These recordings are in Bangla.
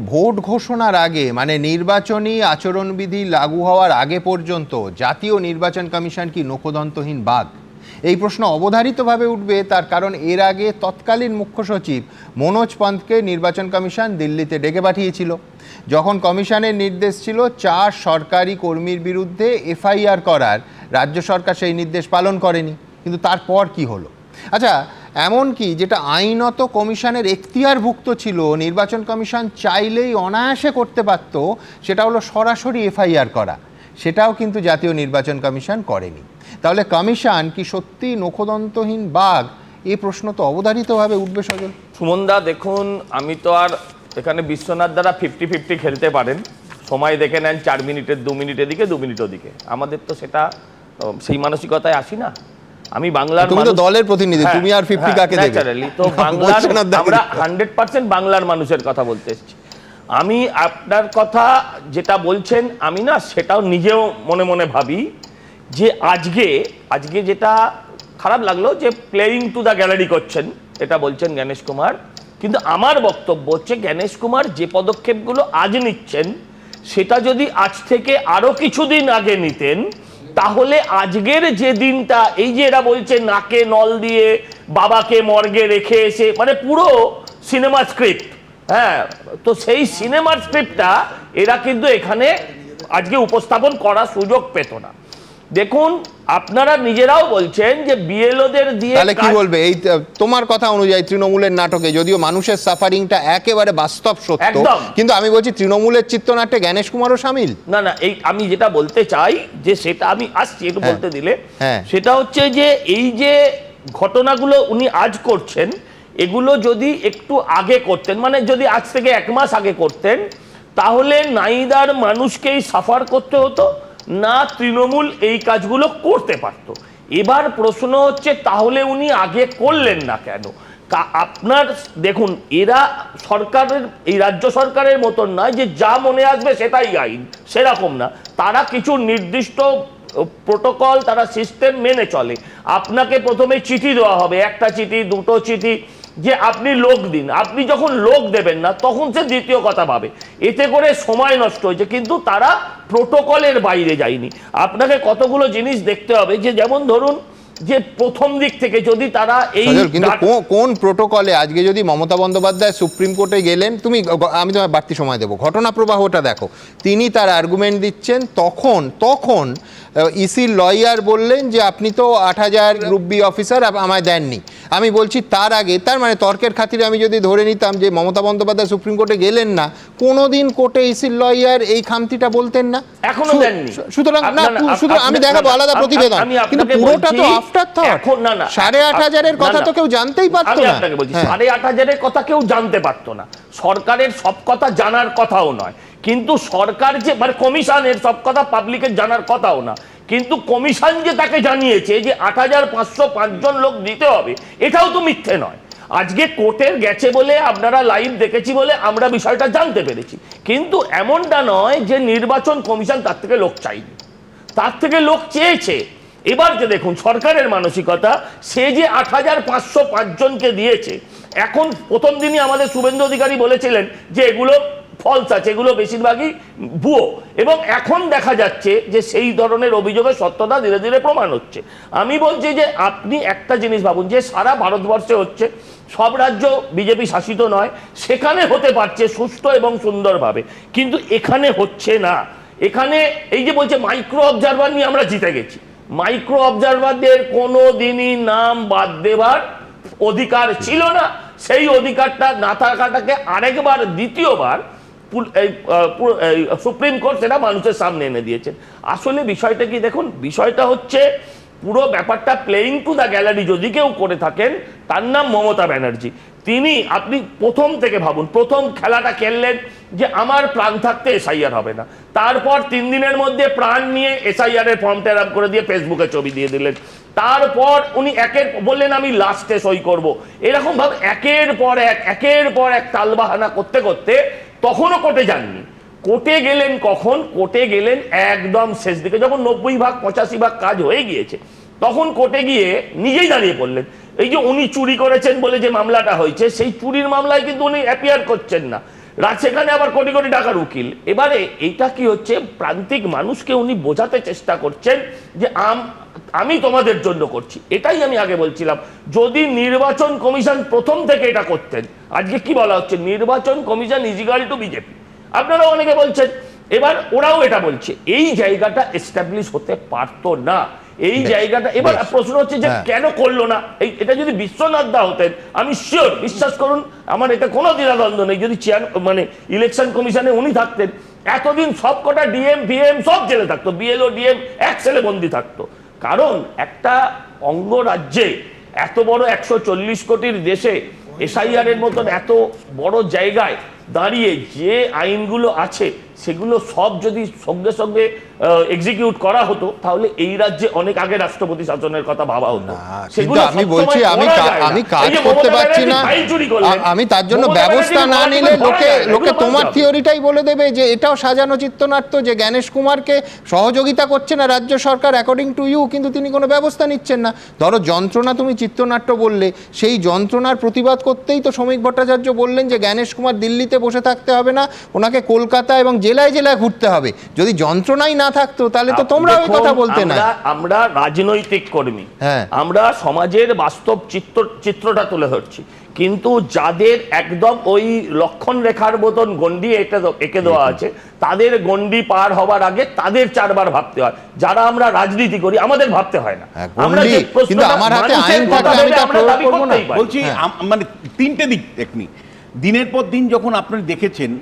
ভোট ঘোষণার আগে মানে নির্বাচনী আচরণবিধি লাগু হওয়ার আগে পর্যন্ত জাতীয় নির্বাচন কমিশন কি নখদন্তহীন বাঘ? এই প্রশ্ন অবধারিতভাবে উঠবে, তার কারণ এর আগে তৎকালীন মুখ্য সচিব মনোজ পন্তকে নির্বাচন কমিশন দিল্লিতে ডেকে পাঠিয়েছিল। যখন কমিশনের নির্দেশ ছিল 4 সরকারি কর্মীর বিরুদ্ধে এফআইআর করার, রাজ্য সরকার সেই নির্দেশ পালন করেনি। কিন্তু তারপর কি হলো? আচ্ছা, এমন কি যেটা আইনত কমিশনের এখতিয়ারভুক্ত ছিল, নির্বাচন কমিশন চাইলেই অনায়াসে করতে পারত, সেটা হলো সরাসরি এফআইআর করা। সেটাও কিন্তু জাতীয় নির্বাচন কমিশন করেনি। তাহলে কমিশন কি সত্যি নখদন্তহীন বাঘ? এই প্রশ্ন তো অবধারিতভাবে উঠবে। সজল, সুমনদা, দেখুন, আমি তো আর এখানে বিশ্বনাথ দ্বারা 50-50 খেলতে পারেন, সময় দেখে নেন 4 মিনিটের 2 মিনিট এদিকে 2 মিনিট ওদিকে। আমাদের তো সেটা সেই মানসিকতায় আসি না। আমি বাংলার তুমি তো দলের প্রতিনিধি, তুমি আর 50 কাকে দেবে? ন্যাচারালি তো বাংলার আমরা 100% বাংলার মানুষের কথা বলতে এসেছি। আমি আপনার কথা যেটা বলছেন, আমি না সেটাও নিজেও মনে মনে ভাবি যে আজকে যেটা খারাপ লাগলো যে প্লেয়িং টু দ্য গ্যালারি করছেন, এটা বলছেন জ্ঞানেশ কুমার। কিন্তু আমার বক্তব্য হচ্ছে, জ্ঞানেশ কুমার যে পদক্ষেপগুলো আজ নিচ্ছেন, সেটা যদি আজ থেকে আরো কিছুদিন আগে নিতেন, তাহলে আজকের যে দিনটা, এই যে এরা বলছে নাকে নল দিয়ে বাবাকে মর্গে রেখে এসে, মানে পুরো সিনেমা স্ক্রিপ্ট, হ্যাঁ, তো সেই সিনেমার স্ক্রিপ্টটা এরা কিন্তু এখানে আজকে উপস্থাপন করার সুযোগ পেত না। দেখুন, আপনারা নিজেরাও বলছেন যে বিএলওদের দিয়ে, তাহলে কি বলবে? এই তোমার কথা অনুযায়ী তৃণমূলের নাটকে, যদিও মানুষের সাফারিংটা একেবারে বাস্তব সত্য, কিন্তু আমি বলছি তৃণমূলের চিত্রনাট্যে জ্ঞানেশ কুমারও শামিল। না, এই আমি যেটা বলতে চাই, যে সেটা আমি আসছি একটু বলতে দিলে, সেটা হচ্ছে যে এই যে ঘটনাগুলো উনি আজ করছেন, এগুলো যদি একটু আগে করতেন, মানে যদি আজ থেকে 1 মাস আগে করতেন, তাহলে নাইদার মানুষকেই সাফার করতে হতো না, তৃণমূল এই কাজগুলো করতে পারত। এবার প্রশ্ন হচ্ছে, তাহলে উনি আগে করলেন না কেন? আপনার দেখুন, এরা সরকারের, এই রাজ্য সরকারের মতন নয় যে যা মনে আসবে সেটাই আইন, সেরকম না। তারা কিছু নির্দিষ্ট প্রোটোকল, তারা সিস্টেম মেনে চলে। আপনাকে প্রথমে চিঠি দেওয়া হবে, 1টা চিঠি, 2টো চিঠি, যে আপনি লোক দিন। আপনি যখন লোক দেবেন না, তখন সে দ্বিতীয় কথা ভাবে। এতে করে সময় নষ্ট হয়েছে, কিন্তু তারা প্রোটোকলের বাইরে যায়নি। আপনাকে কতগুলো জিনিস দেখতে হবে, যে যেমন ধরুন, যে প্রথম দিক থেকে যদি তারা এই, কিন্তু কোন প্রোটোকলে? আজকে যদি মমতা বন্দ্যোপাধ্যায় সুপ্রিম কোর্টে গেলেন, আমি তোমায় বাড়তি সময় দেবো, ঘটনা প্রবাহটা দেখো। তিনি তার আর্গুমেন্ট দিচ্ছেন, তখন ইসির লয়ার বললেন যে আপনি তো 8000 গ্রুপ বি অফিসার আমায় দেননি। আমি বলছি তার আগে, তার মানে তর্কের খাতিরে আমি যদি ধরে নিতাম যে মমতা বন্দ্যোপাধ্যায় সুপ্রিম কোর্টে গেলেন না, কোনোদিন কোর্টে ইসির লয়ার এই খামতিটা বলতেন না, এখনো দেননি। সুতরাং আমি দেখাবো আলাদা প্রতিবেদন, কিন্তু পুরোটা তো আফটার থট। এখন না, 8500-এর কথা তো কেউ জানতেই পারতো না। আপনাকে বলছি, 8500-এর কথা কেউ জানতে পারতো না। সরকারের সব কথা জানার কথাও নয়, কিন্তু সরকার যে, মানে কমিশনের সব কথা পাবলিকের জানার কথাও না, কিন্তু কমিশন যে তাকে জানিয়েছে যে 8505 জন লোক দিতে হবে, এটাও তো মিথ্যে নয়। আজকে কোর্টের গেছে বলে, আপনারা লাইভ দেখেছি বলে আমরা বিষয়টা জানতে পেরেছি। কিন্তু এমনটা নয় যে নির্বাচন কমিশন তার থেকে লোক চাইনি, তার থেকে লোক চেয়েছে। এবার যে দেখুন সরকারের মানসিকতা, সে যে 8505 জনকে দিয়েছে, এখন প্রথম দিনই আমাদের শুভেন্দু অধিকারী বলেছিলেন যে এগুলো ফলস আছে, এগুলো বেশিরভাগই ভুয়ো, এবং এখন দেখা যাচ্ছে যে সেই ধরনের অভিযোগের সত্যতা ধীরে ধীরে প্রমাণ হচ্ছে। আমি বলছি যে আপনি একটা জিনিস ভাবুন, যে সারা ভারতবর্ষে হচ্ছে, সব রাজ্য বিজেপি শাসিত নয়, সেখানে হতে পারছে সুষ্ঠু এবং সুন্দরভাবে, কিন্তু এখানে হচ্ছে না। এখানে এই যে বলছে মাইক্রো অবজারভার নিয়ে আমরা জিতে গেছি, মাইক্রো অবজারভারদের কোনো দিনই নাম বাদ দেবার অধিকার ছিল না। সেই অধিকারটা না থাকাটাকে আরেকবার, দ্বিতীয়বার সুপ্রিম কোর্ট সেটা মানুষের সামনে এনে দিয়েছেন। আসলে বিষয়টা কি দেখুন, বিষয়টা হচ্ছে পুরো ব্যাপারটা প্লেয়িং টু দ্য গ্যালারি যদি কেউ করে থাকেন, তার নাম মমতা ব্যানার্জি। তিনি, আপনি প্রথম থেকে ভাবুন, প্রথম খেলাটা খেললেন যে আমার প্রাণ থাকতে এসআইআর হবে না, তারপর 3 দিনের মধ্যে প্রাণ নিয়ে এসআইআর এর ফর্ম টেরাপ করে দিয়ে ফেসবুকে ছবি দিয়ে দিলেন, তারপর উনি বললেন আমি লাস্টে সই করব। এরকম ভাবে একের পর এক তালবাহানা করতে করতে তখনও কোর্টে যাননি। কোর্টে গেলেন কখন? কোর্টে গেলেন একদম শেষ দিকে, যখন 90-85 কাজ হয়ে গিয়েছে, তখন কোর্টে গিয়ে নিজেই দাঁড়িয়ে পড়লেন। এই যে উনি চুরি করেছেন বলে যে মামলাটা হয়েছে, সেই চুরির মামলায় কিন্তু উনি অ্যাপিয়ার করছেন না। সেখানে আবার কোটি কোটি টাকার উকিল। এবারে এইটা কি হচ্ছে, প্রান্তিক মানুষকে উনি বোঝাতে চেষ্টা করছেন যে আমি তোমাদের জন্য করছি। এটাই আমি আগে বলছিলাম, যদি নির্বাচন কমিশন প্রথম থেকে এটা করতেন, আজকে কি বলা হচ্ছে, নির্বাচন commission is equal to BJP, আপনারা অনেকে বলছেন, এবার ওরাও এটা বলছে। এই জায়গাটা এস্টাবলিশ হতে পারতো না, এই জায়গাটা। এবার প্রশ্ন হচ্ছে যে কেন করলো না। এটা যদি বিশ্বনাথ দা হতেন, আমি শিওর, বিশ্বাস করুন আমার এটা কোনো দ্বিধাদ্বন্দ্ব নেই, যদি মানে ইলেকশন কমিশনে উনি থাকতেন, এতদিন সবকটা ডিএম ভিএম সব জেলে থাকতো, বিএলও ডিএম এক সেলে বন্দি থাকতো। কারণ একটা অঙ্গরাজ্যে এত বড় 140 কোটির দেশে এসআইআর এর মতন এত বড় জায়গায় দাঁড়িয়ে যে আইনগুলো আছে সেগুলো সব যদি সঙ্গে সঙ্গে এক্সিকিউট করা হতো, তাহলে এই রাজ্যে অনেক আগে রাষ্ট্রপতি শাসনের কথা ভাবা হতো। কিন্তু আমি বলছি আমি কাজ করতে পারছি না, আমি তার জন্য ব্যবস্থা না নিলে লোকে তোমার থিওরিটাই বলে দেবে যে এটাও সাজানো চিত্রনাট্য, যে জ্ঞানেশ কুমারকে সহযোগিতা করছে না রাজ্য সরকার অ্যাকর্ডিং টু ইউ, কিন্তু তিনি কোনো ব্যবস্থা নিচ্ছেন না। ধরো যন্ত্রণা, তুমি চিত্রনাট্য বললে, সেই যন্ত্রণার প্রতিবাদ করতেই তো শ্রমিক ভট্টাচার্য বললেন যে জ্ঞানেশ কুমার দিল্লিতে বসে থাকতে হবে না, ওনাকে কলকাতা এবং জেলায় জেলায় ঘুরতে হবে। যদি যন্ত্রণাই না থাকতো তাহলে তো তোমরা ওই কথা বলতে না। আমরা রাজনৈতিক কর্মী, আমরা সমাজের বাস্তব চিত্রটা তুলে ধরছি, কিন্তু যাদের একদম ওই লক্ষণ রেখার মতন গন্ডি এঁকে দেওয়া আছে, তাদের গন্ডি পার হবার আগে তাদের 4 বার ভাবতে হয়। যারা আমরা রাজনীতি করি আমাদের ভাবতে হয় না। কিন্তু আমার হাতে আইন থাকলে আমি তা প্রয়োগ করব না। বলছি মানে 3টে দিক দেখনি। দিনের পর দিন যখন আপনারা দেখেছেন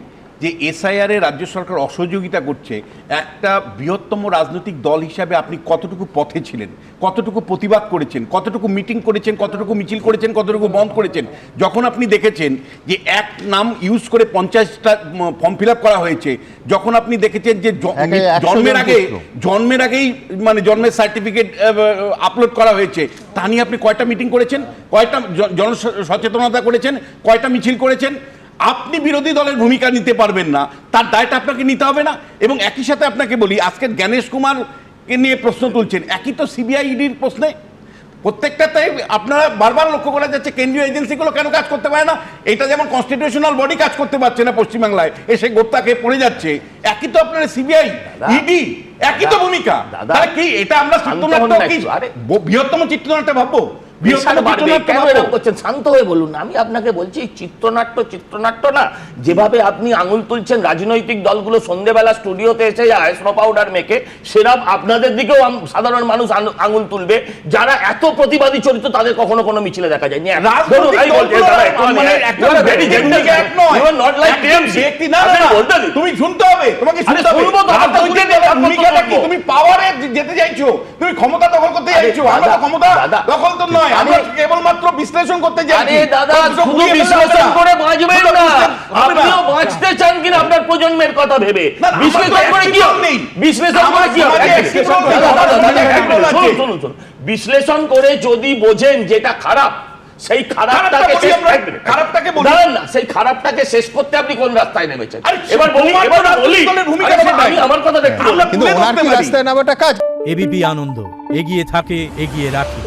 যে এসআইআর এ রাজ্য সরকার অসহযোগিতা করছে, একটা বৃহত্তম রাজনৈতিক দল হিসাবে আপনি কতটুকু পথে ছিলেন, কতটুকু প্রতিবাদ করেছেন, কতটুকু মিটিং করেছেন, কতটুকু মিছিল করেছেন, কতটুকু বন্ধ করেছেন, যখন আপনি দেখেছেন যে এক নাম ইউজ করে 50টা ফর্ম ফিল আপ করা হয়েছে, যখন আপনি দেখেছেন যে জন্মের আগেই মানে জন্মের সার্টিফিকেট আপলোড করা হয়েছে, তা নিয়ে আপনি কয়টা মিটিং করেছেন, কয়টা জন সচেতনতা করেছেন, কয়টা মিছিল করেছেন। আপনি বিরোধী দলের ভূমিকা নিতে পারবেন না, তার দায়টা আপনাকে নিতে হবে না। এবং একই সাথে আপনাকে বলি, আজকে জ্ঞানেশ কুমারকে নিয়ে প্রশ্ন তুলছেন, একই তো সিবিআই ইডির প্রশ্নে প্রত্যেকটাতে আপনারা বারবার লক্ষ্য করা যাচ্ছে কেন্দ্রীয় এজেন্সিগুলো কেন কাজ করতে পারে না। এটা যেমন কনস্টিটিউশনাল বডি কাজ করতে পারছে না পশ্চিমবাংলায়, এসে গোপ্তাকে পড়ে যাচ্ছে, একই তো আপনারা সিবিআই ইডি একই তো ভূমিকা। তাহলে কি এটা আমরা চিত্রনাট্য, কি বৃহত্তম চিত্রনাট্য ভাববো? শান্ত হয়ে বলুন। আমি আপনাকে বলছি চিত্রনাট্য না, যেভাবে আপনি আঙুল তুলছেন রাজনৈতিক দলগুলো সন্ধ্যেবেলা স্টুডিওতে এসে যায় স্নো পাউডার মেখে, সেরকম আপনাদের দিকেও সাধারণ মানুষ আঙুল তুলবে। যারা এত প্রতিবাদী চরিত্র তাদের কখনো কোনো মিছিলে দেখা যায়নি। তুমি শুনতে হবে, তোমাকে তুমি পাওয়ারে যেতে চাইছো, তুমি ক্ষমতা দখল করতে চাইছো। আমরা ক্ষমতা দখল তো নয়, আমরা কেবলমাত্র বিশ্লেষণ করতে যাচ্ছি। আরে দাদা, শুধু বিশ্লেষণ করে বাঁচবেন না, আপনিও বাঁচতে চান কিনা আপনার প্রজন্মের কথা ভেবে। বিশ্লেষণ করে কি হবে? বিশ্লেষণ করে কি হবে? শুনুন, বিশ্লেষণ করে যদি বোঝেন যেটা খারাপ, সেই খারাপটাকে শেষ করতে আপনি কোন রাস্তায় নেমেছেন? এবার বলি আমার কথাটা একটু, কিন্তু ওনার কি রাস্তায় নামাটা কাজ? এবিপি আনন্দ এগিয়ে থাকে, এগিয়ে রাখে।